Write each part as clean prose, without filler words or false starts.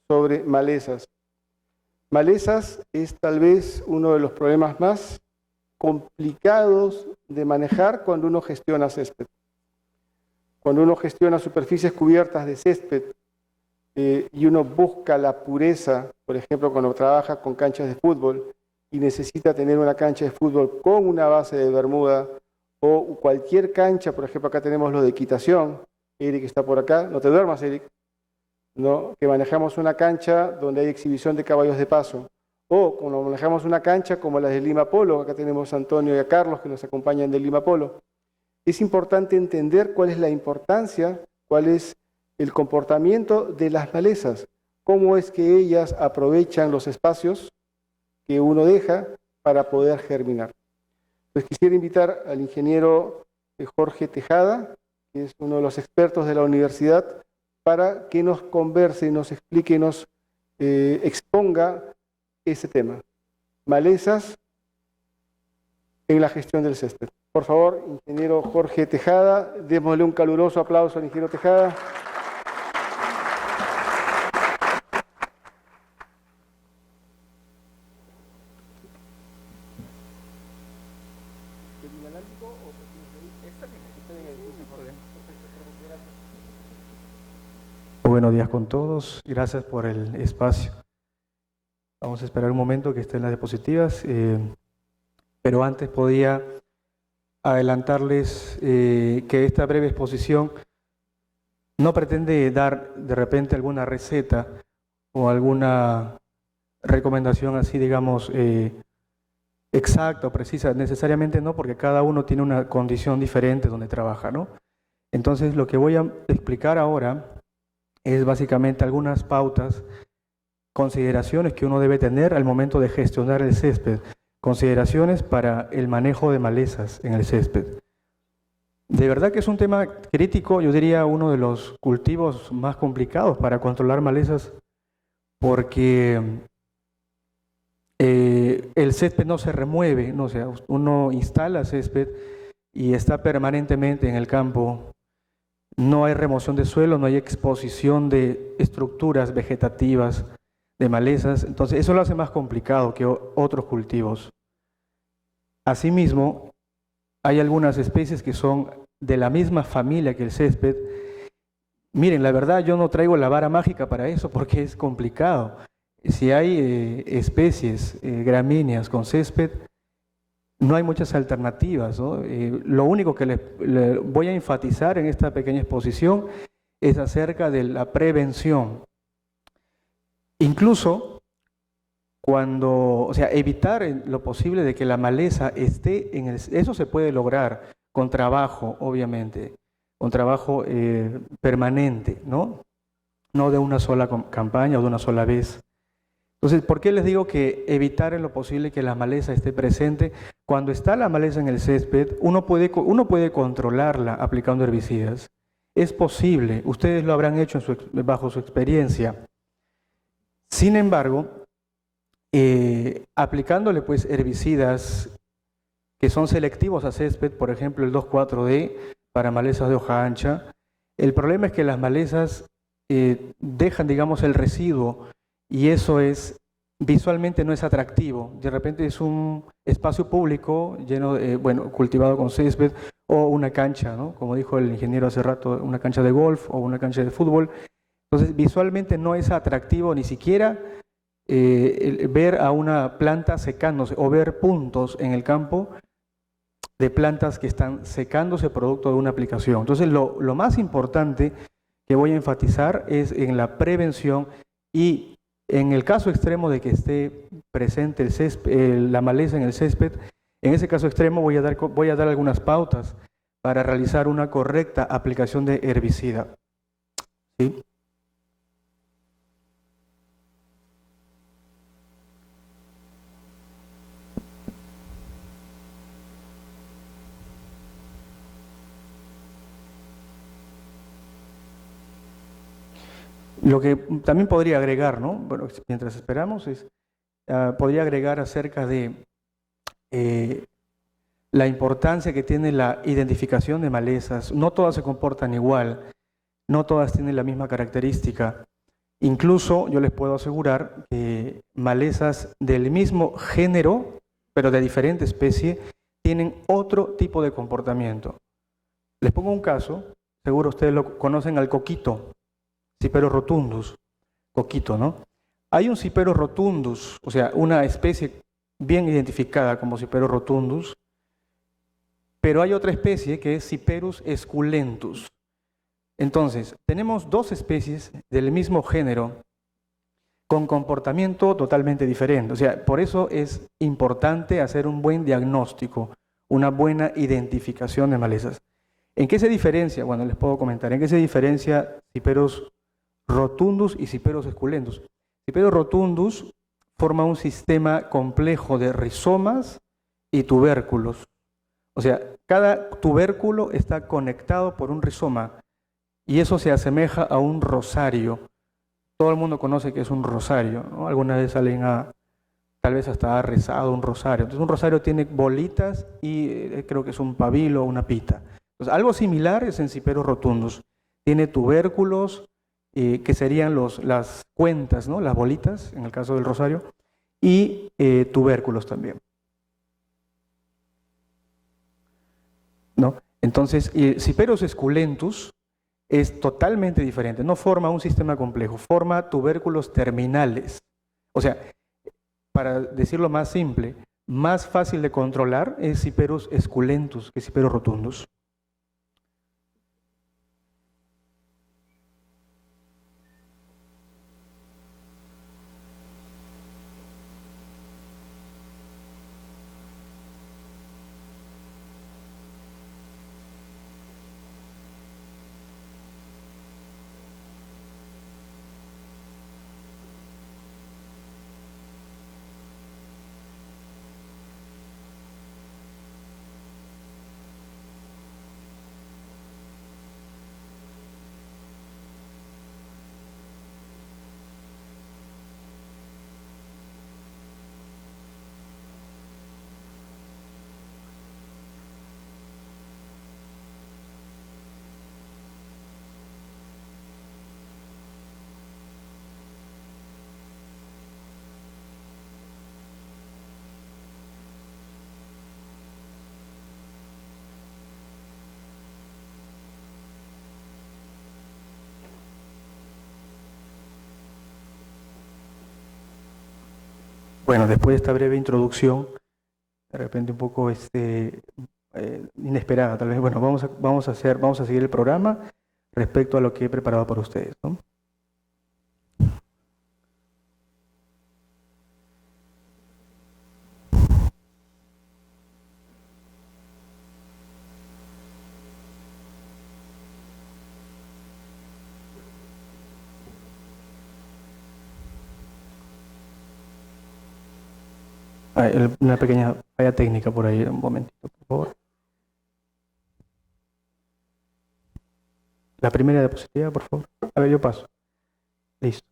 sobre malezas. Malezas es tal vez uno de los problemas más complicados de manejar cuando uno gestiona césped. Cuando uno gestiona superficies cubiertas de césped y uno busca la pureza, por ejemplo, cuando trabaja con canchas de fútbol y necesita tener una cancha de fútbol con una base de bermuda o cualquier cancha, por ejemplo, acá tenemos lo de equitación, Eric está por acá, no te duermas, Eric, ¿no? Que manejamos una cancha donde hay exhibición de caballos de paso, o cuando manejamos una cancha como la de Lima Polo, acá tenemos a Antonio y a Carlos que nos acompañan de Lima Polo. Es importante entender cuál es la importancia, cuál es el comportamiento de las malezas, cómo es que ellas aprovechan los espacios que uno deja para poder germinar. Pues quisiera invitar al ingeniero Jorge Tejada, que es uno de los expertos de la universidad, para que nos converse, nos explique, nos exponga ese tema. Malezas en la gestión del césped. Por favor, ingeniero Jorge Tejada, démosle un caluroso aplauso al ingeniero Tejada. Buenos días con todos, gracias por el espacio. Vamos a esperar un momento que estén las diapositivas, pero antes podía adelantarles que esta breve exposición no pretende dar de repente alguna receta o alguna recomendación así, digamos, exacta o precisa, necesariamente no, porque cada uno tiene una condición diferente donde trabaja, ¿no? Entonces lo que voy a explicar ahora es básicamente algunas pautas, consideraciones que uno debe tener al momento de gestionar el césped, consideraciones para el manejo de malezas en el césped. De verdad que es un tema crítico, yo diría uno de los cultivos más complicados para controlar malezas, porque el césped no se remueve, ¿no? O sea, uno instala césped y está permanentemente en el campo. No hay remoción de suelo, no hay exposición de estructuras vegetativas, de malezas, entonces eso lo hace más complicado que otros cultivos. Asimismo, hay algunas especies que son de la misma familia que el césped. Miren, la verdad yo no traigo la vara mágica para eso porque es complicado. Si hay especies gramíneas con césped, no hay muchas alternativas, ¿no? Lo único que le voy a enfatizar en esta pequeña exposición es acerca de la prevención. Incluso cuando, o sea, evitar en lo posible de que la maleza esté en el... Eso se puede lograr con trabajo, obviamente, con trabajo permanente, ¿no? No de una sola campaña o de una sola vez. Entonces, ¿por qué les digo que evitar en lo posible que la maleza esté presente? Cuando está la maleza en el césped, uno puede controlarla aplicando herbicidas. Es posible, ustedes lo habrán hecho bajo su experiencia. Sin embargo, aplicándole pues herbicidas que son selectivos a césped, por ejemplo el 2,4-D para malezas de hoja ancha, el problema es que las malezas dejan, digamos, el residuo. Y eso es, visualmente no es atractivo. De repente es un espacio público lleno de, cultivado con césped o una cancha, ¿no? Como dijo el ingeniero hace rato, una cancha de golf o una cancha de fútbol. Entonces visualmente no es atractivo ni siquiera ver a una planta secándose o ver puntos en el campo de plantas que están secándose producto de una aplicación. Entonces lo más importante que voy a enfatizar es en la prevención y en el caso extremo de que esté presente el césped, la maleza en el césped, en ese caso extremo voy a dar algunas pautas para realizar una correcta aplicación de herbicida. ¿Sí? Lo que también podría agregar, ¿no? Bueno, mientras esperamos, podría agregar acerca de la importancia que tiene la identificación de malezas. No todas se comportan igual, no todas tienen la misma característica. Incluso yo les puedo asegurar que malezas del mismo género, pero de diferente especie, tienen otro tipo de comportamiento. Les pongo un caso, seguro ustedes lo conocen al coquito, Ciperus rotundus, coquito, ¿no? Hay un Ciperus rotundus, o sea, una especie bien identificada como Ciperus rotundus, pero hay otra especie que es Ciperus esculentus. Entonces, tenemos dos especies del mismo género con comportamiento totalmente diferente. O sea, por eso es importante hacer un buen diagnóstico, una buena identificación de malezas. ¿En qué se diferencia? Bueno, les puedo comentar. ¿En qué se diferencia Ciperus rotundus y Ciperus esculentus? Ciperus rotundus forma un sistema complejo de rizomas y tubérculos. O sea, cada tubérculo está conectado por un rizoma y eso se asemeja a un rosario. Todo el mundo conoce que es un rosario, ¿no? Alguna vez alguien tal vez hasta ha rezado un rosario. Entonces un rosario tiene bolitas y creo que es un pabilo o una pita. Entonces, algo similar es en Ciperus rotundus. Tiene tubérculos, que serían las cuentas, ¿no? Las bolitas, en el caso del rosario, y tubérculos también, ¿no? Entonces, Ciperus esculentus es totalmente diferente, no forma un sistema complejo, forma tubérculos terminales. O sea, para decirlo más simple, más fácil de controlar es Ciperus esculentus que Ciperus rotundus. Bueno, después de esta breve introducción, de repente un poco inesperada, tal vez, bueno, vamos a seguir el programa respecto a lo que he preparado para ustedes, ¿no? Una pequeña falla técnica por ahí, un momentito, por favor. La primera diapositiva, por favor. A ver, yo paso. Listo.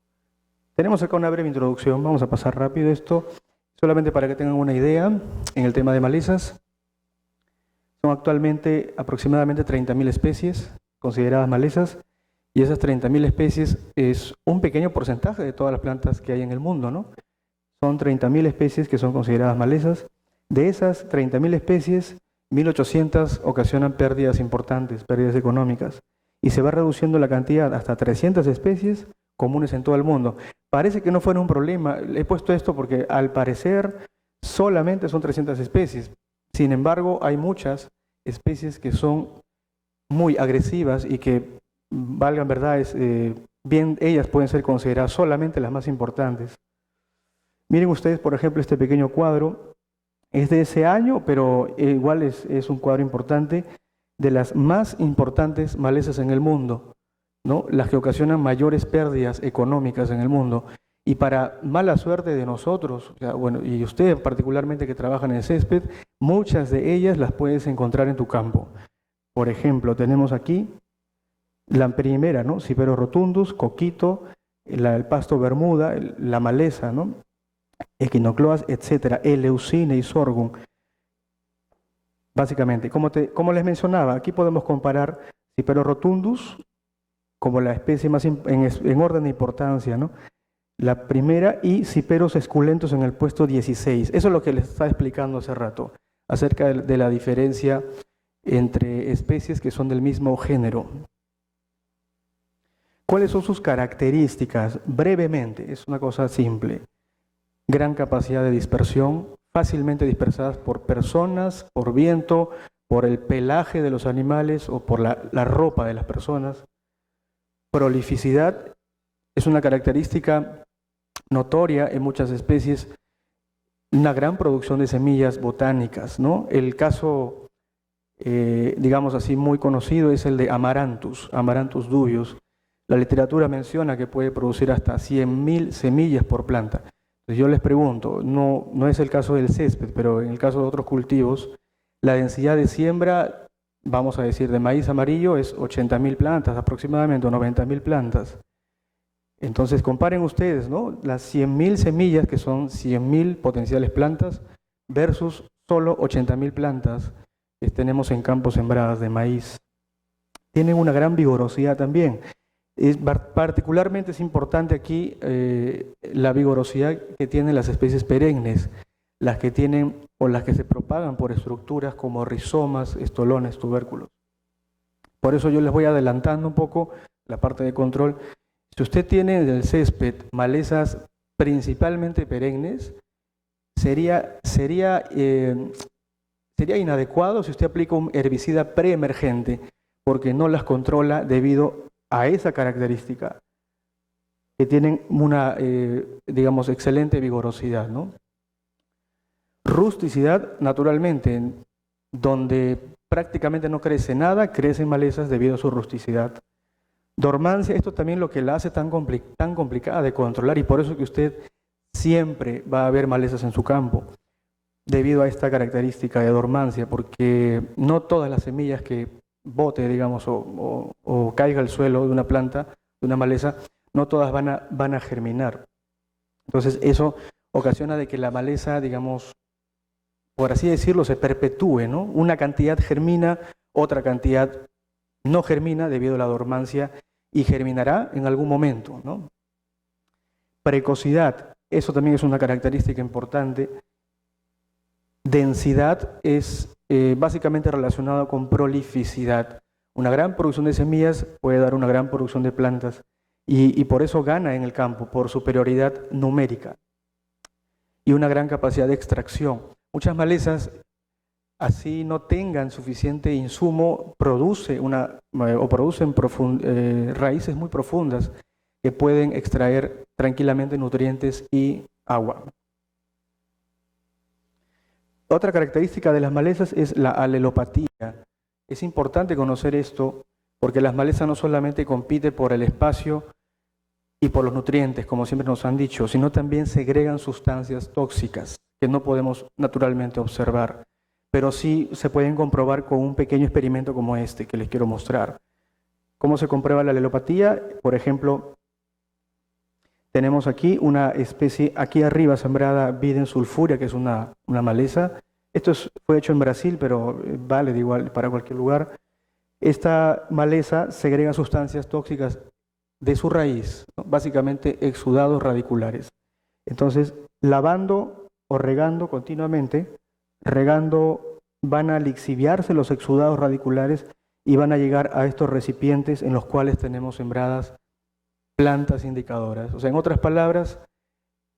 Tenemos acá una breve introducción, vamos a pasar rápido esto, solamente para que tengan una idea en el tema de malezas. Son actualmente aproximadamente 30.000 especies consideradas malezas, y esas 30.000 especies es un pequeño porcentaje de todas las plantas que hay en el mundo, ¿no? Son 30.000 especies que son consideradas malezas. De esas 30.000 especies, 1.800 ocasionan pérdidas importantes, pérdidas económicas, y se va reduciendo la cantidad hasta 300 especies comunes en todo el mundo. Parece que no fuera un problema. He puesto esto porque al parecer solamente son 300 especies. Sin embargo, hay muchas especies que son muy agresivas y que, valgan verdades, bien ellas pueden ser consideradas solamente las más importantes. Miren ustedes, por ejemplo, este pequeño cuadro. Es de ese año, pero igual es un cuadro importante de las más importantes malezas en el mundo, ¿no? Las que ocasionan mayores pérdidas económicas en el mundo. Y para mala suerte de nosotros, o sea, bueno, y ustedes particularmente que trabajan en césped, muchas de ellas las puedes encontrar en tu campo. Por ejemplo, tenemos aquí la primera, ¿no? Ciperus rotundus, coquito, el pasto bermuda, la maleza, ¿no? Echinocloas, etcétera, Eleucine y Sorghum. Básicamente, como les mencionaba, aquí podemos comparar Ciperus rotundus como la especie más en orden de importancia, ¿no? La primera, y Ciperos esculentos en el puesto 16. Eso es lo que les estaba explicando hace rato, acerca de la diferencia entre especies que son del mismo género. ¿Cuáles son sus características? Brevemente, es una cosa simple. Gran capacidad de dispersión, fácilmente dispersadas por personas, por viento, por el pelaje de los animales o por la ropa de las personas. Prolificidad es una característica notoria en muchas especies, una gran producción de semillas botánicas, ¿no? El caso, digamos así, muy conocido es el de Amaranthus dubius. La literatura menciona que puede producir hasta 100.000 semillas por planta. Entonces yo les pregunto, no es el caso del césped, pero en el caso de otros cultivos, la densidad de siembra, vamos a decir, de maíz amarillo es 80.000 plantas aproximadamente, o 90.000 plantas. Entonces comparen ustedes, ¿no? Las 100.000 semillas, que son 100.000 potenciales plantas, versus solo 80.000 plantas que tenemos en campos sembradas de maíz. Tienen una gran vigorosidad también. Particularmente es importante aquí la vigorosidad que tienen las especies perennes, las que tienen o las que se propagan por estructuras como rizomas, estolones, tubérculos. Por eso yo les voy adelantando un poco la parte de control. Si usted tiene en el césped malezas principalmente perennes, sería inadecuado si usted aplica un herbicida preemergente, porque no las controla debido a esa característica, que tienen una, digamos, excelente vigorosidad, ¿no? Rusticidad, naturalmente, donde prácticamente no crece nada, crecen malezas debido a su rusticidad. Dormancia, esto también lo que la hace tan complicada de controlar, y por eso que usted siempre va a ver malezas en su campo, debido a esta característica de dormancia, porque no todas las semillas que bote, digamos, o caiga al suelo de una planta, de una maleza, no todas van a germinar. Entonces eso ocasiona de que la maleza, digamos, por así decirlo, se perpetúe, ¿no? Una cantidad germina, otra cantidad no germina debido a la dormancia y germinará en algún momento, ¿no? Precocidad, eso también es una característica importante. Densidad es básicamente relacionado con prolificidad. Una gran producción de semillas puede dar una gran producción de plantas y por eso gana en el campo, por superioridad numérica. Y una gran capacidad de extracción. Muchas malezas, así no tengan suficiente insumo, producen raíces muy profundas que pueden extraer tranquilamente nutrientes y agua. Otra característica de las malezas es la alelopatía. Es importante conocer esto porque las malezas no solamente compiten por el espacio y por los nutrientes, como siempre nos han dicho, sino también segregan sustancias tóxicas que no podemos naturalmente observar, pero sí se pueden comprobar con un pequeño experimento como este que les quiero mostrar. ¿Cómo se comprueba la alelopatía? Por ejemplo, tenemos aquí una especie, aquí arriba sembrada Bidens sulfurea, que es una maleza. Esto fue hecho en Brasil, pero vale de igual para cualquier lugar. Esta maleza segrega sustancias tóxicas de su raíz, ¿no? Básicamente exudados radiculares. Entonces, lavando o regando continuamente, van a lixiviarse los exudados radiculares y van a llegar a estos recipientes en los cuales tenemos sembradas plantas indicadoras. O sea, en otras palabras,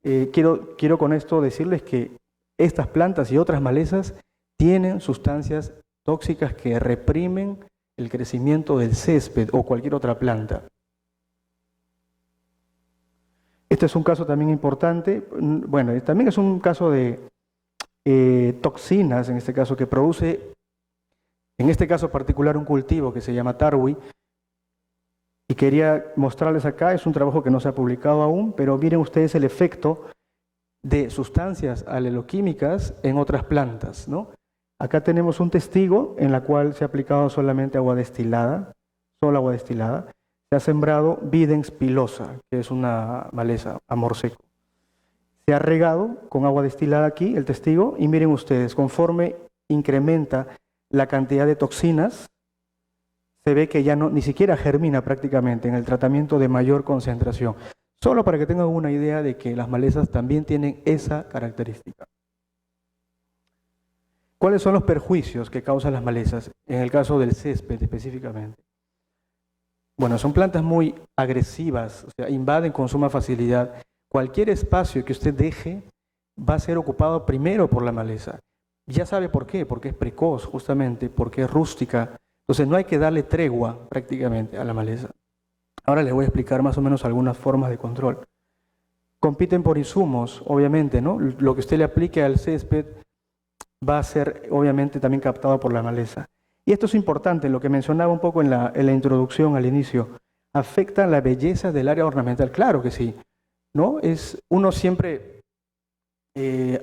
quiero con esto decirles que estas plantas y otras malezas tienen sustancias tóxicas que reprimen el crecimiento del césped o cualquier otra planta. Este es un caso también importante. Bueno, también es un caso de toxinas, en este caso, que produce, en este caso particular, un cultivo que se llama tarwi. Y quería mostrarles acá, es un trabajo que no se ha publicado aún, pero miren ustedes el efecto de sustancias aleloquímicas en otras plantas, ¿no? Acá tenemos un testigo en la cual se ha aplicado solamente agua destilada, solo agua destilada. Se ha sembrado Bidens pilosa, que es una maleza, amor seco. Se ha regado con agua destilada aquí, el testigo, y miren ustedes, conforme incrementa la cantidad de toxinas, se ve que ya no, ni siquiera germina prácticamente en el tratamiento de mayor concentración. Solo para que tengan una idea de que las malezas también tienen esa característica. ¿Cuáles son los perjuicios que causan las malezas? En el caso del césped específicamente. Bueno, son plantas muy agresivas, o sea, invaden con suma facilidad. Cualquier espacio que usted deje va a ser ocupado primero por la maleza. Ya sabe por qué, porque es precoz justamente, porque es rústica. Entonces no hay que darle tregua prácticamente a la maleza. Ahora les voy a explicar más o menos algunas formas de control. Compiten por insumos, obviamente, ¿no? Lo que usted le aplique al césped va a ser obviamente también captado por la maleza. Y esto es importante, lo que mencionaba un poco en la introducción al inicio. ¿Afecta la belleza del área ornamental? Claro que sí, ¿no? Uno siempre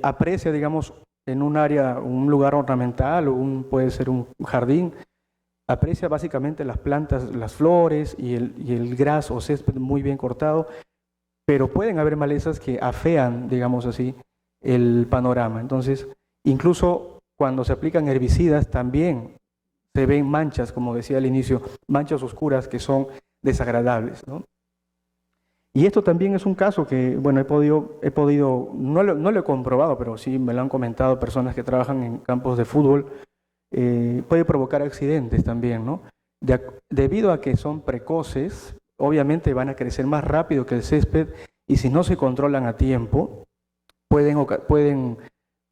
aprecia, digamos, en un área, un lugar ornamental, puede ser un jardín, aprecia básicamente las plantas, las flores y el gras o césped muy bien cortado, pero pueden haber malezas que afean, digamos así, el panorama. Entonces, incluso cuando se aplican herbicidas también se ven manchas, como decía al inicio, manchas oscuras que son desagradables, ¿no? Y esto también es un caso que, bueno, he podido no lo he comprobado, pero sí me lo han comentado personas que trabajan en campos de fútbol, puede provocar accidentes también, ¿no? Debido a que son precoces, obviamente van a crecer más rápido que el césped y si no se controlan a tiempo, pueden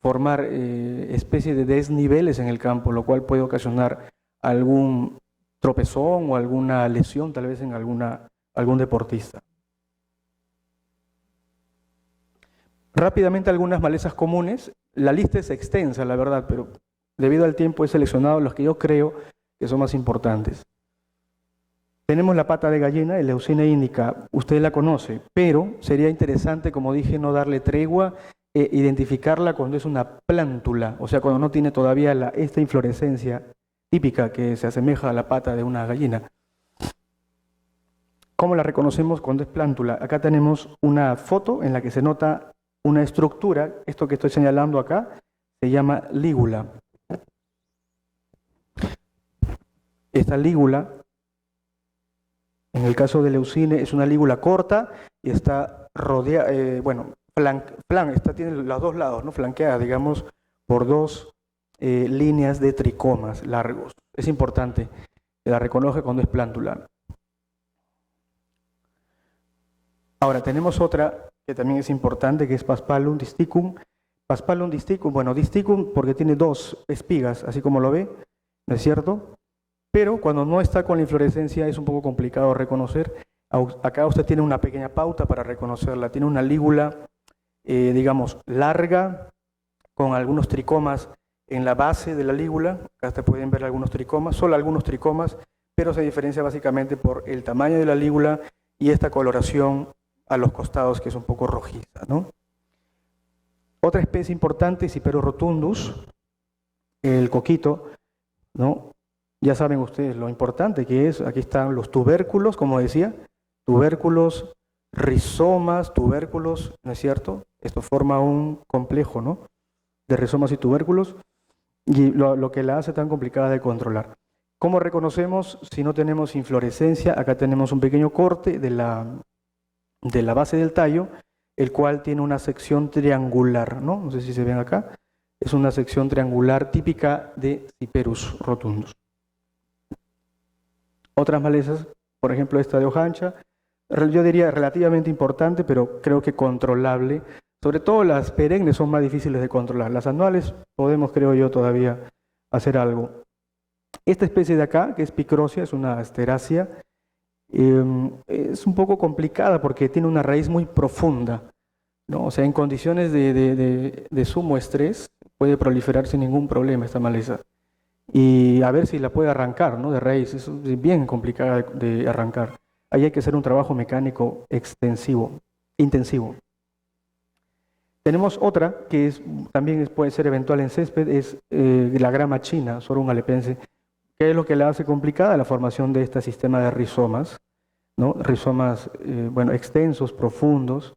formar especies de desniveles en el campo, lo cual puede ocasionar algún tropezón o alguna lesión tal vez en algún deportista. Rápidamente algunas malezas comunes. La lista es extensa, la verdad, pero debido al tiempo he seleccionado los que yo creo que son más importantes. Tenemos la pata de gallina, el Leucina indica, usted la conoce, pero sería interesante, como dije, no darle tregua e identificarla cuando es una plántula, o sea, cuando no tiene todavía esta inflorescencia típica que se asemeja a la pata de una gallina. ¿Cómo la reconocemos cuando es plántula? Acá tenemos una foto en la que se nota una estructura, esto que estoy señalando acá, se llama lígula. Esta lígula, en el caso de Leucine, es una lígula corta y está rodeada, tiene los dos lados, ¿no? Flanqueada, digamos, por dos líneas de tricomas largos. Es importante que la reconozca cuando es plántula. Ahora, tenemos otra que también es importante, que es Paspalum disticum. Paspalum disticum, bueno, disticum porque tiene dos espigas, así como lo ve, ¿no es cierto? Pero cuando no está con la inflorescencia es un poco complicado reconocer. Acá usted tiene una pequeña pauta para reconocerla. Tiene una lígula, digamos, larga, con algunos tricomas en la base de la lígula. Acá se pueden ver algunos tricomas, solo algunos tricomas, pero se diferencia básicamente por el tamaño de la lígula y esta coloración a los costados, que es un poco rojiza, ¿no? Otra especie importante es Hiperus rotundus, el coquito, ¿no? Ya saben ustedes lo importante que es. Aquí están los tubérculos, como decía, tubérculos, rizomas, tubérculos, ¿no es cierto? Esto forma un complejo, ¿no? De rizomas y tubérculos, y lo que la hace tan complicada de controlar. ¿Cómo reconocemos si no tenemos inflorescencia? Acá tenemos un pequeño corte de la base del tallo, el cual tiene una sección triangular, ¿no? No sé si se ven acá. Es una sección triangular típica de Hiperus rotundus. Otras malezas, por ejemplo esta de hoja ancha, yo diría relativamente importante, pero creo que controlable. Sobre todo las perennes son más difíciles de controlar. Las anuales podemos, creo yo, todavía hacer algo. Esta especie de acá, que es Picrosia, es una asterácea, es un poco complicada porque tiene una raíz muy profunda, ¿no? O sea, en condiciones de sumo estrés puede proliferar sin ningún problema esta maleza. Y a ver si la puede arrancar, ¿no? De raíz, es bien complicada de arrancar. Ahí hay que hacer un trabajo mecánico intensivo. Tenemos otra que también puede ser eventual en césped, es la grama china, Sorum alepense. ¿Qué es lo que la hace complicada? La formación de este sistema de rizomas, ¿no? Rizomas, extensos, profundos,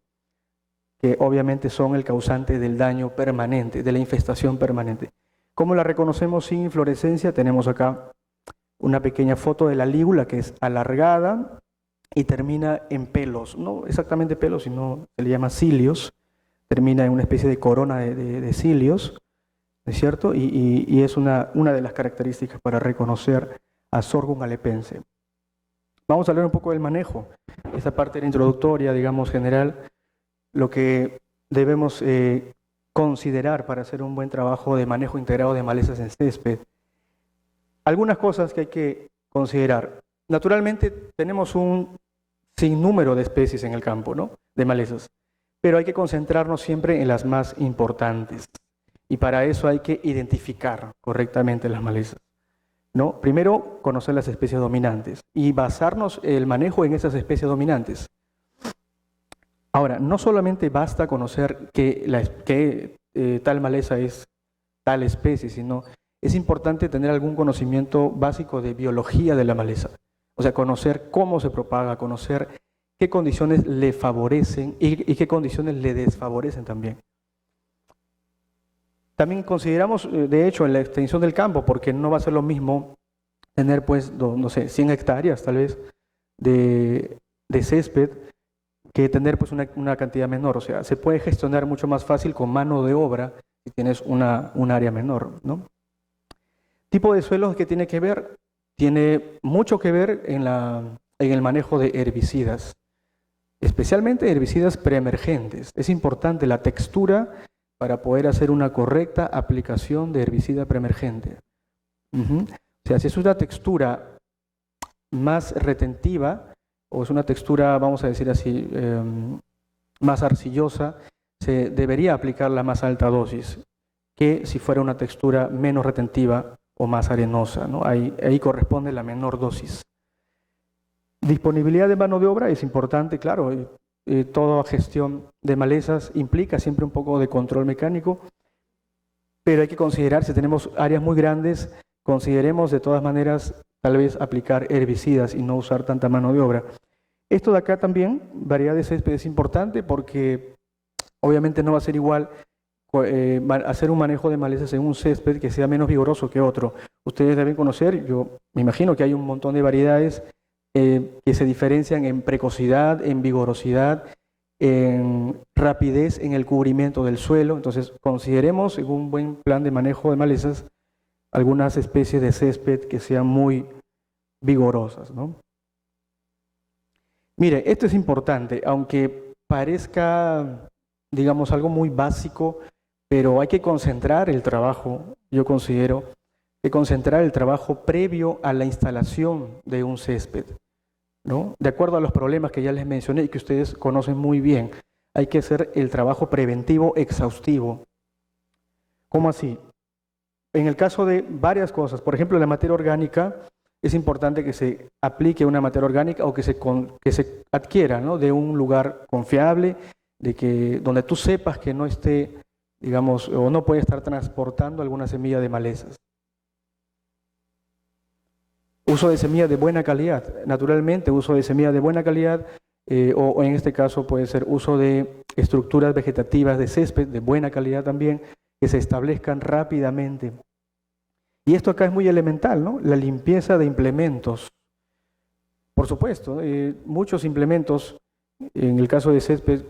que obviamente son el causante del daño permanente, de la infestación permanente. ¿Cómo la reconocemos sin inflorescencia? Tenemos acá una pequeña foto de la lígula que es alargada y termina en pelos, no exactamente pelos, sino se le llama cilios, termina en una especie de corona de cilios, ¿no es cierto? Y es una de las características para reconocer a Sorghum alepense. Vamos a hablar un poco del manejo. Esta parte era introductoria, digamos, general, lo que debemos considerar para hacer un buen trabajo de manejo integrado de malezas en césped. Algunas cosas que hay que considerar. Naturalmente tenemos un sinnúmero de especies en el campo, ¿no?, de malezas, pero hay que concentrarnos siempre en las más importantes. Y para eso hay que identificar correctamente las malezas, ¿no? Primero, conocer las especies dominantes y basarnos el manejo en esas especies dominantes. Ahora, no solamente basta conocer que tal maleza es tal especie, sino es importante tener algún conocimiento básico de biología de la maleza. O sea, conocer cómo se propaga, conocer qué condiciones le favorecen y qué condiciones le desfavorecen también. También consideramos, de hecho, en la extensión del campo, porque no va a ser lo mismo tener, pues, no sé, 100 hectáreas tal vez de césped que tener, pues, una cantidad menor. O sea, se puede gestionar mucho más fácil con mano de obra si tienes un área menor, ¿no? Tipo de suelos que tiene que ver, tiene mucho que ver en el manejo de herbicidas, especialmente herbicidas preemergentes. Es importante la textura para poder hacer una correcta aplicación de herbicida preemergente. O sea, si es una textura más retentiva o es una textura, vamos a decir así, más arcillosa, se debería aplicar la más alta dosis que si fuera una textura menos retentiva o más arenosa, ¿no? Ahí corresponde la menor dosis. Disponibilidad de mano de obra es importante, claro. Toda gestión de malezas implica siempre un poco de control mecánico, pero hay que considerar, si tenemos áreas muy grandes, consideremos de todas maneras tal vez aplicar herbicidas y no usar tanta mano de obra. Esto de acá también, variedad de césped, es importante porque obviamente no va a ser igual hacer un manejo de malezas en un césped que sea menos vigoroso que otro. Ustedes deben conocer, yo me imagino que hay un montón de variedades que se diferencian en precocidad, en vigorosidad, en rapidez en el cubrimiento del suelo. Entonces, consideremos en un buen plan de manejo de malezas algunas especies de césped que sean muy vigorosas, ¿no? Mire, esto es importante, aunque parezca, digamos, algo muy básico, pero hay que concentrar el trabajo, yo considero, que concentrar el trabajo previo a la instalación de un césped, ¿no? De acuerdo a los problemas que ya les mencioné y que ustedes conocen muy bien, hay que hacer el trabajo preventivo exhaustivo. ¿Cómo así? En el caso de varias cosas, por ejemplo, la materia orgánica, es importante que se aplique una materia orgánica o que se adquiera, ¿no?, de un lugar confiable, donde tú sepas que no esté, digamos, o no puede estar transportando alguna semilla de malezas. Uso de semillas de buena calidad, naturalmente uso de semillas de buena calidad, o en este caso puede ser uso de estructuras vegetativas de césped de buena calidad también, que se establezcan rápidamente. Y esto acá es muy elemental, ¿no? La limpieza de implementos. Por supuesto, muchos implementos, en el caso de césped,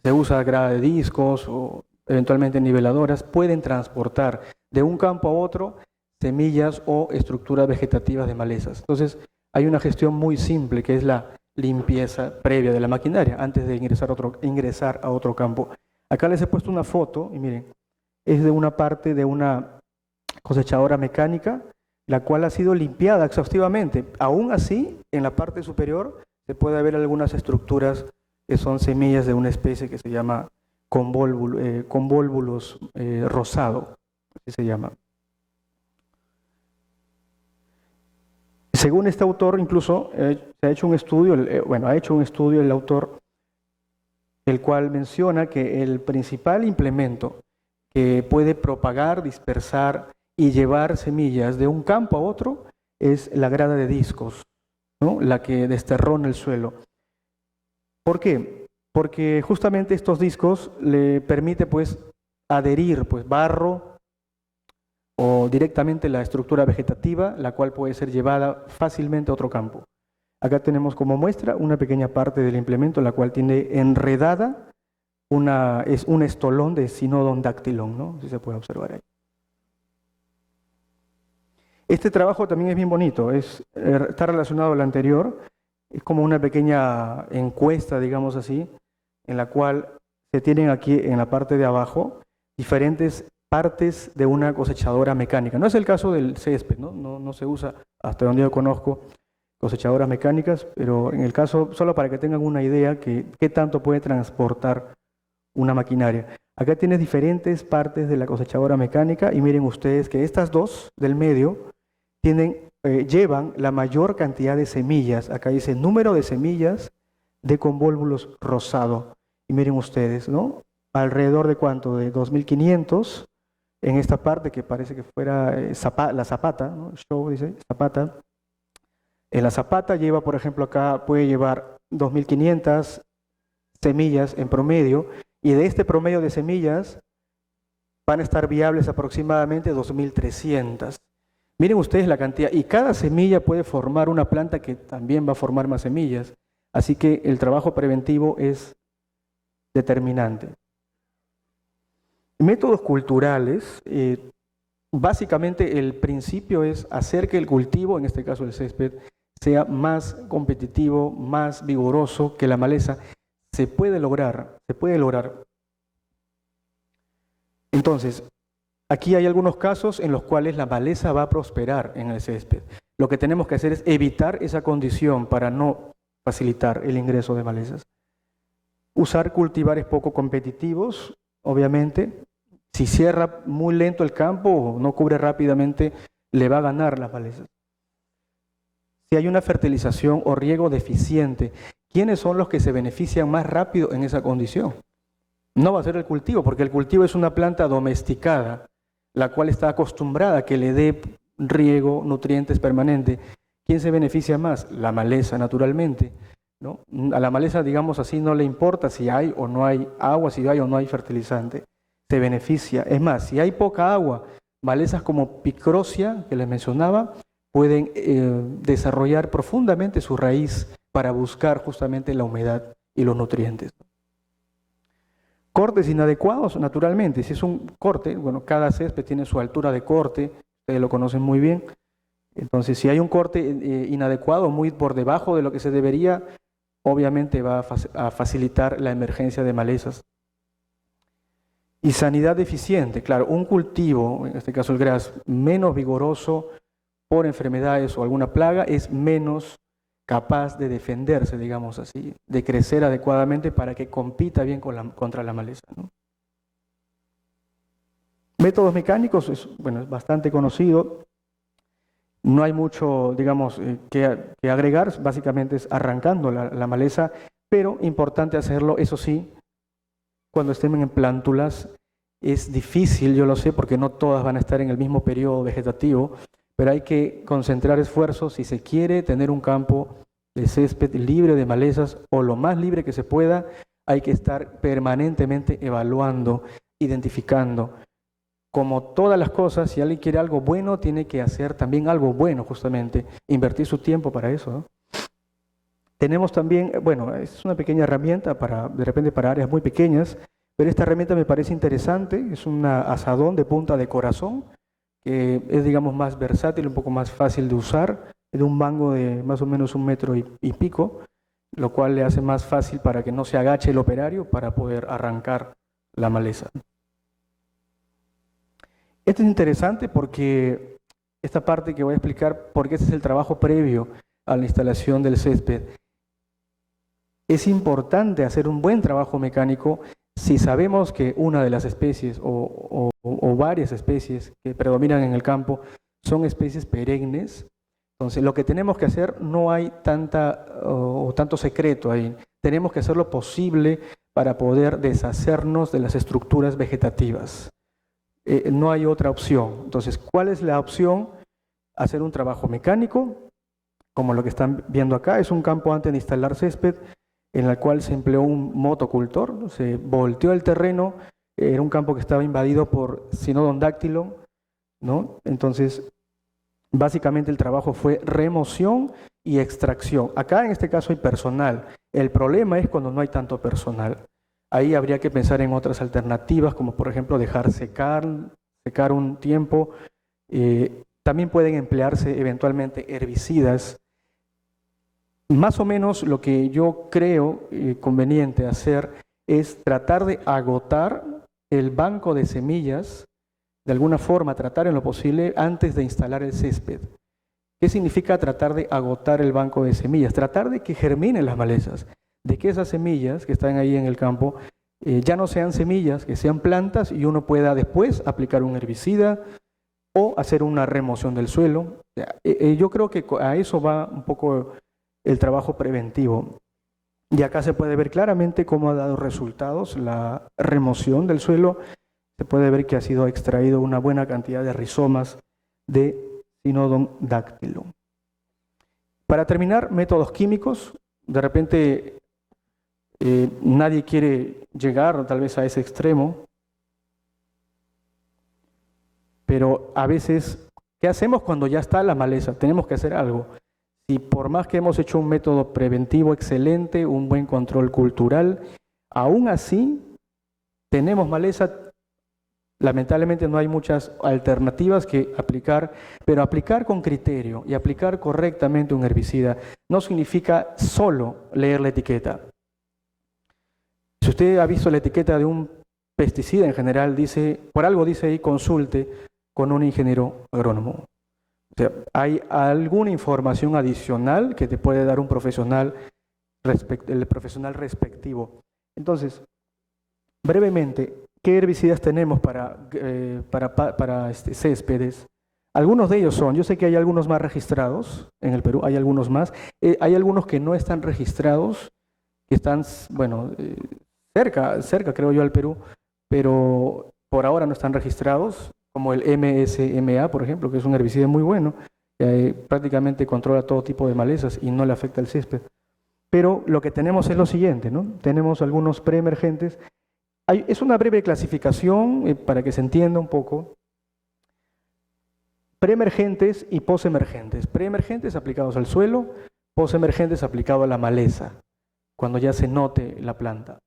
se usa grada de discos o eventualmente niveladoras, pueden transportar de un campo a otro semillas o estructuras vegetativas de malezas. Entonces, hay una gestión muy simple que es la limpieza previa de la maquinaria antes de ingresar a otro campo. Acá les he puesto una foto y miren, es de una parte de una cosechadora mecánica, la cual ha sido limpiada exhaustivamente. Aún así, en la parte superior se puede ver algunas estructuras que son semillas de una especie que se llama convolvulus rosado, así se llama. Según este autor, incluso se ha hecho un estudio, el autor, el cual menciona que el principal implemento que puede propagar, dispersar y llevar semillas de un campo a otro es la grada de discos, ¿no?, la que desterrona el suelo. ¿Por qué? Porque justamente estos discos le permite, pues, adherir, pues, barro o directamente la estructura vegetativa, la cual puede ser llevada fácilmente a otro campo. Acá tenemos como muestra una pequeña parte del implemento, la cual tiene enredada es un estolón de Cynodon dactylon, ¿no? Si se puede observar ahí. Este trabajo también es bien bonito, está relacionado al anterior, es como una pequeña encuesta, digamos así, en la cual se tienen aquí en la parte de abajo diferentes partes de una cosechadora mecánica. No es el caso del césped, ¿no? No se usa, hasta donde yo conozco, cosechadoras mecánicas, pero en el caso, solo para que tengan una idea, qué tanto puede transportar una maquinaria. Acá tienes diferentes partes de la cosechadora mecánica y miren ustedes que estas dos del medio llevan la mayor cantidad de semillas. Acá dice número de semillas de convólvulos rosado. Y miren ustedes, ¿no? Alrededor de ¿cuánto? De 2.500 en esta parte que parece que fuera la zapata, ¿no? Show dice zapata. En la zapata lleva, por ejemplo, acá puede llevar 2.500 semillas en promedio, y de este promedio de semillas van a estar viables aproximadamente 2.300. Miren ustedes la cantidad, y cada semilla puede formar una planta que también va a formar más semillas, así que el trabajo preventivo es determinante. Métodos culturales, básicamente el principio es hacer que el cultivo, en este caso el césped, sea más competitivo, más vigoroso que la maleza. Se puede lograr. Entonces, aquí hay algunos casos en los cuales la maleza va a prosperar en el césped. Lo que tenemos que hacer es evitar esa condición para no facilitar el ingreso de malezas. Usar cultivares poco competitivos, obviamente. Si cierra muy lento el campo o no cubre rápidamente, le va a ganar las malezas. Si hay una fertilización o riego deficiente, ¿quiénes son los que se benefician más rápido en esa condición? No va a ser el cultivo, porque el cultivo es una planta domesticada, la cual está acostumbrada a que le dé riego, nutrientes permanentes. ¿Quién se beneficia más? La maleza, naturalmente, ¿no? A la maleza, digamos así, no le importa si hay o no hay agua, si hay o no hay fertilizante. Se beneficia. Es más, si hay poca agua, malezas como Picrosia, que les mencionaba, pueden desarrollar profundamente su raíz para buscar justamente la humedad y los nutrientes. Cortes inadecuados, naturalmente. Si es un corte, bueno, cada césped tiene su altura de corte, ustedes lo conocen muy bien. Entonces, si hay un corte inadecuado, muy por debajo de lo que se debería, obviamente va a facilitar la emergencia de malezas. Y sanidad deficiente, claro, un cultivo, en este caso el gras, menos vigoroso por enfermedades o alguna plaga, es menos capaz de defenderse, digamos así, de crecer adecuadamente para que compita bien contra la maleza, ¿no? Métodos mecánicos, es bastante conocido, no hay mucho, digamos, que agregar, básicamente es arrancando la maleza, pero importante hacerlo, eso sí, cuando estén en plántulas. Es difícil, yo lo sé, porque no todas van a estar en el mismo periodo vegetativo, pero hay que concentrar esfuerzos si se quiere tener un campo de césped libre de malezas o lo más libre que se pueda. Hay que estar permanentemente evaluando, identificando. Como todas las cosas, si alguien quiere algo bueno, tiene que hacer también algo bueno, justamente, invertir su tiempo para eso, ¿no? Tenemos también, es una pequeña herramienta de repente para áreas muy pequeñas, pero esta herramienta me parece interesante, es un azadón de punta de corazón, que es, digamos, más versátil, un poco más fácil de usar, de un mango de más o menos 1 metro y pico, lo cual le hace más fácil para que no se agache el operario para poder arrancar la maleza. Esto es interesante porque esta parte que voy a explicar, porque este es el trabajo previo a la instalación del césped. Es importante hacer un buen trabajo mecánico si sabemos que una de las especies o varias especies que predominan en el campo son especies perennes. Entonces, lo que tenemos que hacer, no hay tanto secreto ahí. Tenemos que hacer lo posible para poder deshacernos de las estructuras vegetativas. No hay otra opción. Entonces, ¿cuál es la opción? Hacer un trabajo mecánico, como lo que están viendo acá. Es un campo antes de instalar césped, en el cual se empleó un motocultor, se volteó el terreno, era un campo que estaba invadido por Cynodon dactylon, ¿no? Entonces, básicamente el trabajo fue remoción y extracción. Acá en este caso hay personal. El problema es cuando no hay tanto personal. Ahí habría que pensar en otras alternativas, como por ejemplo dejar secar un tiempo. También pueden emplearse eventualmente herbicidas. Más o menos lo que yo creo conveniente hacer es tratar de agotar el banco de semillas, de alguna forma tratar en lo posible antes de instalar el césped. ¿Qué significa tratar de agotar el banco de semillas? Tratar de que germinen las malezas, de que esas semillas que están ahí en el campo ya no sean semillas, que sean plantas y uno pueda después aplicar un herbicida o hacer una remoción del suelo. Yo creo que a eso va un poco el trabajo preventivo. Y acá se puede ver claramente cómo ha dado resultados la remoción del suelo. Se puede ver que ha sido extraído una buena cantidad de rizomas de Cynodon dactylum. Para terminar, métodos químicos. De repente nadie quiere llegar tal vez a ese extremo, pero a veces, ¿qué hacemos cuando ya está la maleza? Tenemos que hacer algo. Si por más que hemos hecho un método preventivo excelente, un buen control cultural, aún así tenemos maleza, lamentablemente no hay muchas alternativas que aplicar, pero aplicar con criterio y aplicar correctamente un herbicida no significa solo leer la etiqueta. Si usted ha visto la etiqueta de un pesticida en general, dice, por algo dice ahí, consulte con un ingeniero agrónomo. O sea, hay alguna información adicional que te puede dar un profesional, el profesional respectivo. Entonces, brevemente, ¿qué herbicidas tenemos para céspedes? Algunos de ellos son, yo sé que hay algunos más registrados en el Perú, hay algunos más, hay algunos que no están registrados, que están, bueno, cerca creo yo al Perú, pero por ahora no están registrados, como el MSMA, por ejemplo, que es un herbicida muy bueno, prácticamente controla todo tipo de malezas y no le afecta al césped. Pero lo que tenemos es lo siguiente, ¿no? Tenemos algunos preemergentes. Es una breve clasificación para que se entienda un poco. Preemergentes y posemergentes. Preemergentes aplicados al suelo, posemergentes aplicados a la maleza, cuando ya se note la planta.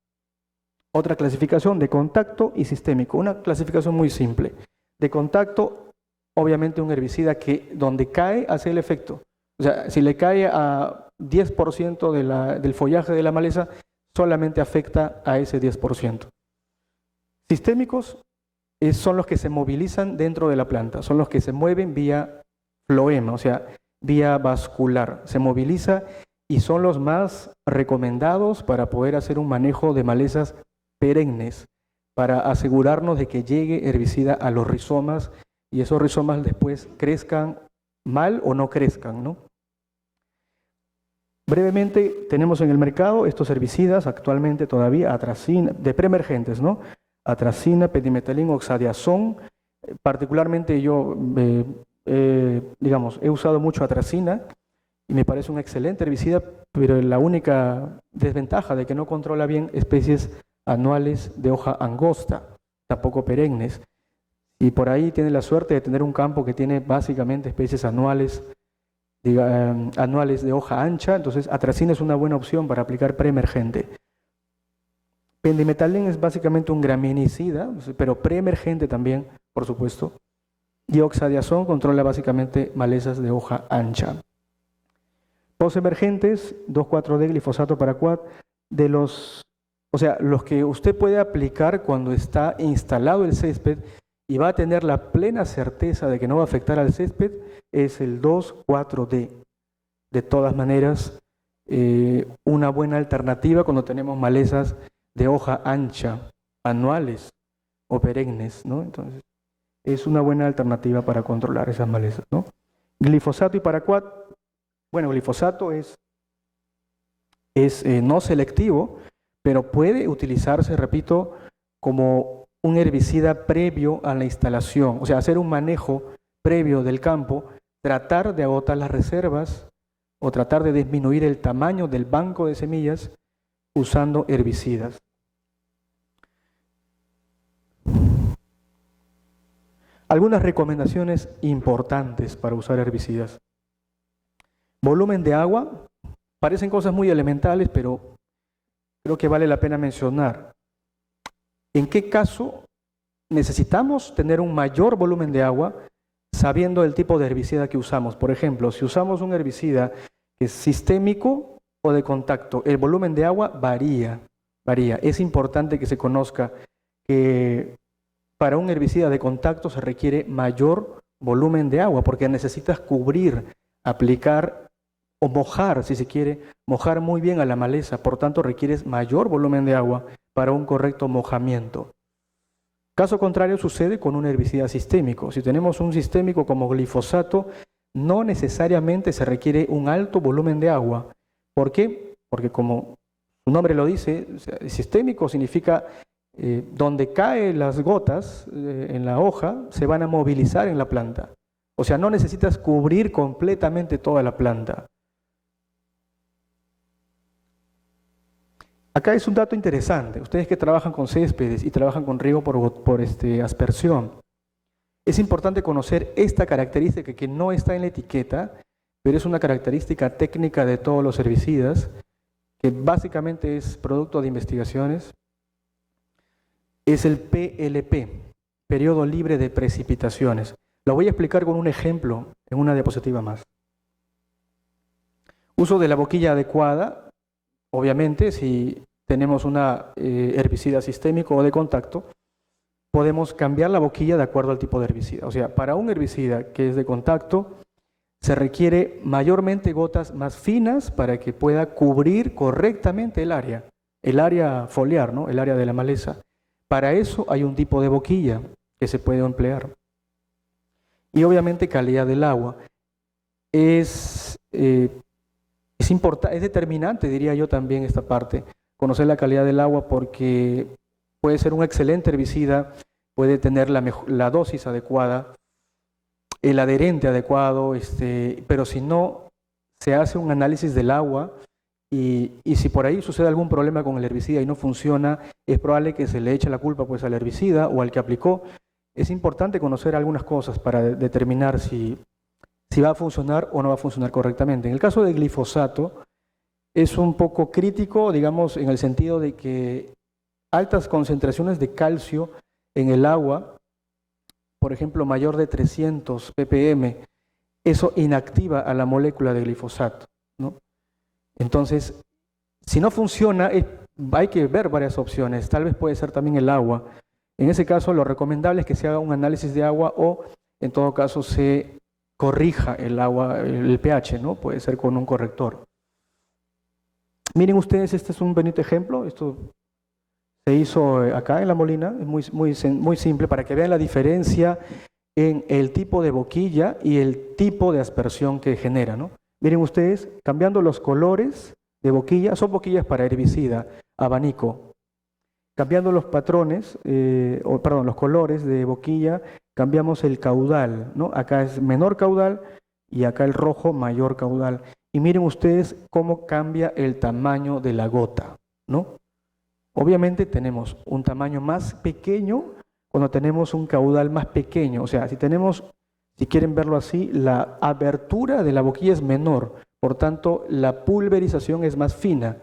Otra clasificación de contacto y sistémico, una clasificación muy simple. De contacto, obviamente un herbicida que donde cae hace el efecto. O sea, si le cae a 10% del follaje de la maleza, solamente afecta a ese 10%. Sistémicos son los que se movilizan dentro de la planta, son los que se mueven vía floema, o sea, vía vascular. Se moviliza y son los más recomendados para poder hacer un manejo de malezas perennes, para asegurarnos de que llegue herbicida a los rizomas y esos rizomas después crezcan mal o no crezcan, ¿no? Brevemente, tenemos en el mercado estos herbicidas actualmente todavía, atracina, de preemergentes, ¿no? Atracina, pendimetalin, oxadiazón. Particularmente yo, he usado mucho atracina y me parece un excelente herbicida, pero la única desventaja de que no controla bien especies anuales de hoja angosta, tampoco perennes. Y por ahí tiene la suerte de tener un campo que tiene básicamente especies anuales de hoja ancha, entonces atracina es una buena opción para aplicar preemergente. Pendimetalin es básicamente un graminicida, pero preemergente también, por supuesto. Y oxadiazón controla básicamente malezas de hoja ancha. Posemergentes, 2,4-D, glifosato, paraquat, los que usted puede aplicar cuando está instalado el césped y va a tener la plena certeza de que no va a afectar al césped, es el 2,4-D. De todas maneras, una buena alternativa cuando tenemos malezas de hoja ancha, anuales o perennes, ¿no? Entonces, es una buena alternativa para controlar esas malezas, ¿no? Glifosato y paraquat. Bueno, glifosato es no selectivo, pero puede utilizarse, repito, como un herbicida previo a la instalación, o sea, hacer un manejo previo del campo, tratar de agotar las reservas o tratar de disminuir el tamaño del banco de semillas usando herbicidas. Algunas recomendaciones importantes para usar herbicidas. Volumen de agua. Parecen cosas muy elementales, pero creo que vale la pena mencionar. ¿En qué caso necesitamos tener un mayor volumen de agua sabiendo el tipo de herbicida que usamos? Por ejemplo, si usamos un herbicida que es sistémico o de contacto, el volumen de agua varía. Es importante que se conozca que para un herbicida de contacto se requiere mayor volumen de agua porque necesitas cubrir, aplicar o mojar, si se quiere, mojar muy bien a la maleza. Por tanto, requieres mayor volumen de agua para un correcto mojamiento. Caso contrario sucede con un herbicida sistémico. Si tenemos un sistémico como glifosato, no necesariamente se requiere un alto volumen de agua. ¿Por qué? Porque como su nombre lo dice, sistémico significa donde caen las gotas en la hoja, se van a movilizar en la planta. O sea, no necesitas cubrir completamente toda la planta. Acá es un dato interesante. Ustedes que trabajan con céspedes y trabajan con riego por aspersión, es importante conocer esta característica que no está en la etiqueta, pero es una característica técnica de todos los herbicidas, que básicamente es producto de investigaciones. Es el PLP, periodo libre de precipitaciones. Lo voy a explicar con un ejemplo en una diapositiva más. Uso de la boquilla adecuada. Obviamente, si tenemos una herbicida sistémico o de contacto, podemos cambiar la boquilla de acuerdo al tipo de herbicida. O sea, para un herbicida que es de contacto, se requiere mayormente gotas más finas para que pueda cubrir correctamente el área foliar, ¿no? El área de la maleza. Para eso hay un tipo de boquilla que se puede emplear. Y obviamente calidad del agua. Es determinante, diría yo también, esta parte, conocer la calidad del agua porque puede ser un excelente herbicida, puede tener la dosis adecuada, el adherente adecuado, pero si no se hace un análisis del agua y si por ahí sucede algún problema con el herbicida y no funciona, es probable que se le eche la culpa pues al herbicida o al que aplicó. Es importante conocer algunas cosas para determinar si va a funcionar o no va a funcionar correctamente. En el caso de glifosato, es un poco crítico, digamos, en el sentido de que altas concentraciones de calcio en el agua, por ejemplo, mayor de 300 ppm, eso inactiva a la molécula de glifosato, ¿no? Entonces, si no funciona, hay que ver varias opciones. Tal vez puede ser también el agua. En ese caso, lo recomendable es que se haga un análisis de agua o, en todo caso, se corrija el agua, el pH, ¿no? Puede ser con un corrector. Miren ustedes, este es un bonito ejemplo. Esto se hizo acá en La Molina, es muy simple para que vean la diferencia en el tipo de boquilla y el tipo de aspersión que genera, ¿no? Miren ustedes, cambiando los colores de boquilla, son boquillas para herbicida, abanico. Cambiando los patrones, los colores de boquilla, cambiamos el caudal, ¿no? Acá es menor caudal y acá el rojo mayor caudal. Y miren ustedes cómo cambia el tamaño de la gota, ¿no? Obviamente tenemos un tamaño más pequeño cuando tenemos un caudal más pequeño. O sea, si quieren verlo así, la abertura de la boquilla es menor, por tanto la pulverización es más fina.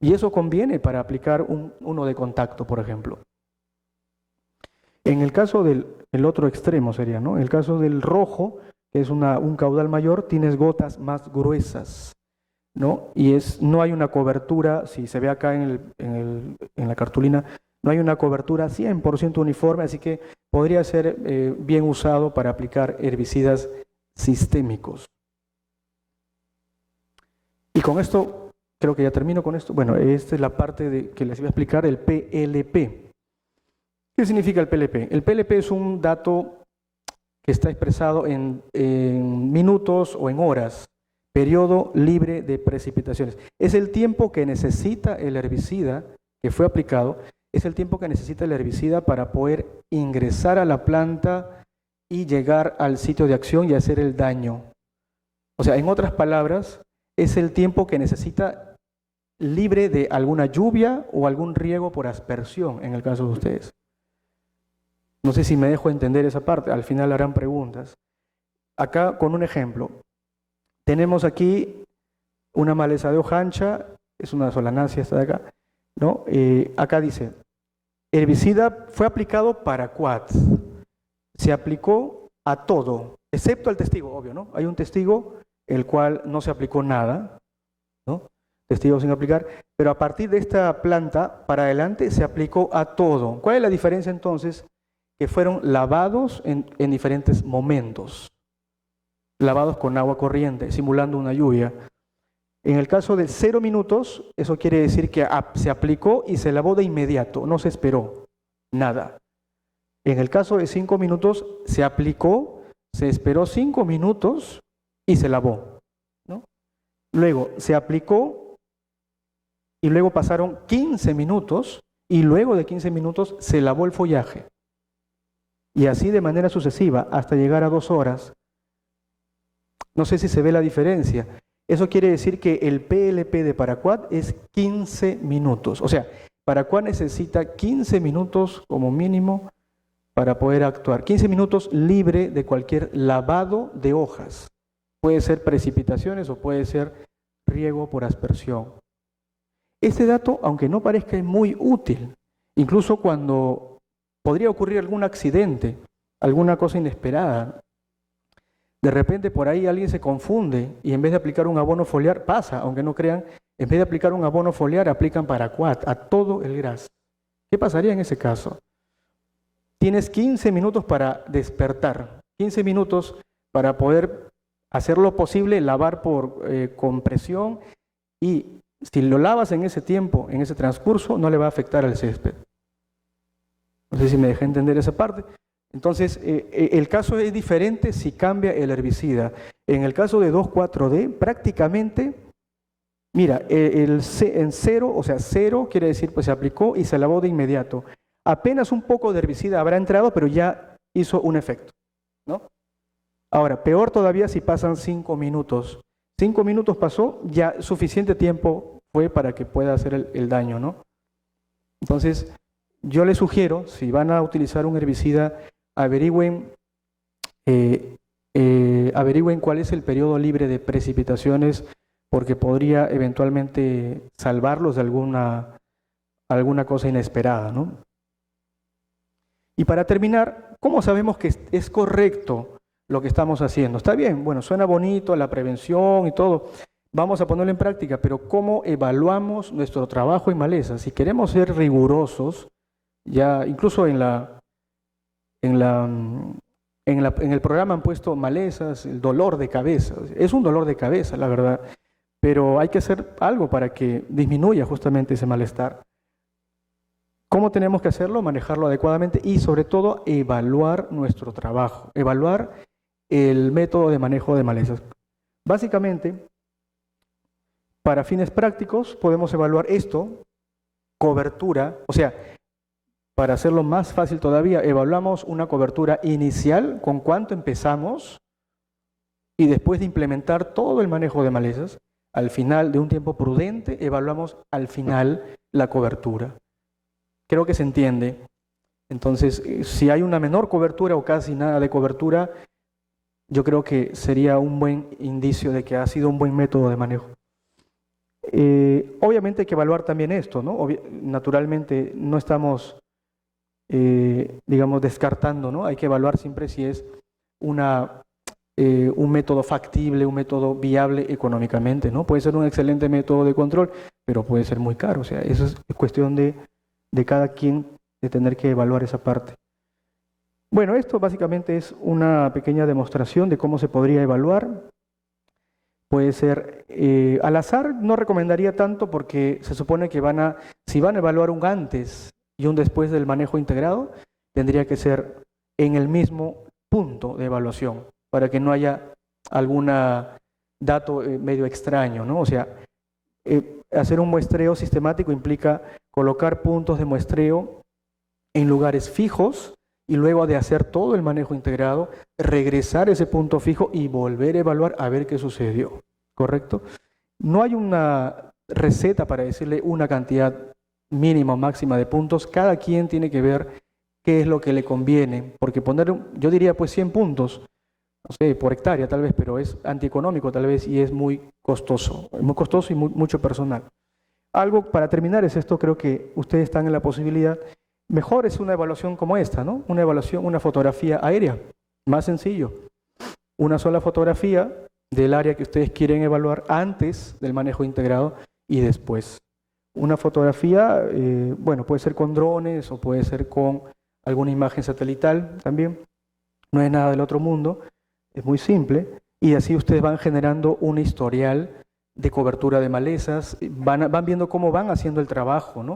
Y eso conviene para aplicar uno de contacto, por ejemplo. En el caso del otro extremo sería, ¿no? En el caso del rojo, que es un caudal mayor, tienes gotas más gruesas, ¿no? Y no hay una cobertura, si se ve acá en la cartulina, no hay una cobertura 100% uniforme, así que podría ser bien usado para aplicar herbicidas sistémicos. Y con esto, creo que ya termino con esto. Bueno, esta es la parte que les voy a explicar, el PLP. ¿Qué significa el PLP? El PLP es un dato que está expresado en minutos o en horas, periodo libre de precipitaciones. Es el tiempo que necesita el herbicida que fue aplicado, es el tiempo que necesita el herbicida para poder ingresar a la planta y llegar al sitio de acción y hacer el daño. O sea, en otras palabras, es el tiempo que necesita libre de alguna lluvia o algún riego por aspersión, en el caso de ustedes. No sé si me dejo entender esa parte, al final harán preguntas. Acá con un ejemplo. Tenemos aquí una maleza de hoja ancha, es una solanácea esta de acá, ¿no? Acá dice, herbicida fue aplicado para quat. Se aplicó a todo, excepto al testigo, obvio, ¿no? Hay un testigo el cual no se aplicó nada, ¿no? Testigo sin aplicar, pero a partir de esta planta para adelante se aplicó a todo. ¿Cuál es la diferencia entonces? Que fueron lavados en diferentes momentos, lavados con agua corriente, simulando una lluvia. En el caso de 0 minutos, eso quiere decir que se aplicó y se lavó de inmediato, no se esperó nada. En el caso de 5 minutos, se aplicó, se esperó 5 minutos y se lavó, ¿no? Luego se aplicó y luego pasaron 15 minutos y luego de 15 minutos se lavó el follaje. Y así de manera sucesiva hasta llegar a 2 horas. No sé si se ve la diferencia. Eso quiere decir que el PLP de Paraquat es 15 minutos. O sea, Paraquat necesita 15 minutos como mínimo para poder actuar. 15 minutos libre de cualquier lavado de hojas. Puede ser precipitaciones o puede ser riego por aspersión. Este dato, aunque no parezca, es muy útil. Incluso cuando podría ocurrir algún accidente, alguna cosa inesperada. De repente por ahí alguien se confunde y en vez de aplicar un abono foliar, pasa, aunque no crean, en vez de aplicar un abono foliar, aplican Paraquat a todo el gras. ¿Qué pasaría en ese caso? Tienes 15 minutos para despertar, 15 minutos para poder hacer lo posible, lavar por compresión, y si lo lavas en ese tiempo, en ese transcurso, no le va a afectar al césped. No sé si me dejé entender esa parte. Entonces, el caso es diferente si cambia el herbicida. En el caso de 2,4-D, prácticamente, mira, en 0, o sea, 0 quiere decir pues se aplicó y se lavó de inmediato. Apenas un poco de herbicida habrá entrado, pero ya hizo un efecto, ¿no? Ahora, peor todavía si pasan 5 minutos. 5 minutos pasó, ya suficiente tiempo fue para que pueda hacer el daño, ¿no? Entonces, yo les sugiero, si van a utilizar un herbicida, averigüen cuál es el periodo libre de precipitaciones, porque podría eventualmente salvarlos de alguna cosa inesperada, ¿no? Y para terminar, ¿cómo sabemos que es correcto lo que estamos haciendo? Está bien, bueno, suena bonito la prevención y todo, vamos a ponerlo en práctica, pero ¿cómo evaluamos nuestro trabajo en malezas? Si queremos ser rigurosos, ya incluso en el programa han puesto malezas, el dolor de cabeza. Es un dolor de cabeza, la verdad, pero hay que hacer algo para que disminuya justamente ese malestar. ¿Cómo tenemos que hacerlo? Manejarlo adecuadamente y sobre todo evaluar nuestro trabajo, evaluar el método de manejo de malezas. Básicamente, para fines prácticos podemos evaluar esto, cobertura, o sea, para hacerlo más fácil todavía, evaluamos una cobertura inicial, con cuánto empezamos, y después de implementar todo el manejo de malezas, al final de un tiempo prudente, evaluamos al final la cobertura. Creo que se entiende. Entonces, si hay una menor cobertura o casi nada de cobertura, yo creo que sería un buen indicio de que ha sido un buen método de manejo. Obviamente hay que evaluar también esto, ¿no? Naturalmente no estamos digamos, descartando, ¿no? Hay que evaluar siempre si es un método factible, un método viable económicamente, ¿no? Puede ser un excelente método de control, pero puede ser muy caro. O sea, eso es cuestión de cada quien de tener que evaluar esa parte. Bueno, esto básicamente es una pequeña demostración de cómo se podría evaluar. Puede ser al azar, no recomendaría tanto porque se supone que si van a evaluar un antes y un después del manejo integrado, tendría que ser en el mismo punto de evaluación, para que no haya algún dato medio extraño, ¿no? O sea, hacer un muestreo sistemático implica colocar puntos de muestreo en lugares fijos y luego de hacer todo el manejo integrado, regresar a ese punto fijo y volver a evaluar a ver qué sucedió, ¿correcto? No hay una receta para decirle una cantidad mínima o máxima de puntos. Cada quien tiene que ver qué es lo que le conviene, porque poner, yo diría pues 100 puntos, no sé, por hectárea tal vez, pero es antieconómico tal vez y es muy costoso y mucho personal. Algo para terminar es esto, creo que ustedes están en la posibilidad, mejor es una evaluación como esta, ¿no? Una evaluación, una fotografía aérea, más sencillo. Una sola fotografía del área que ustedes quieren evaluar antes del manejo integrado y después. Una fotografía, bueno, puede ser con drones o puede ser con alguna imagen satelital también. No es nada del otro mundo, es muy simple. Y así ustedes van generando un historial de cobertura de malezas, van viendo cómo van haciendo el trabajo, ¿no?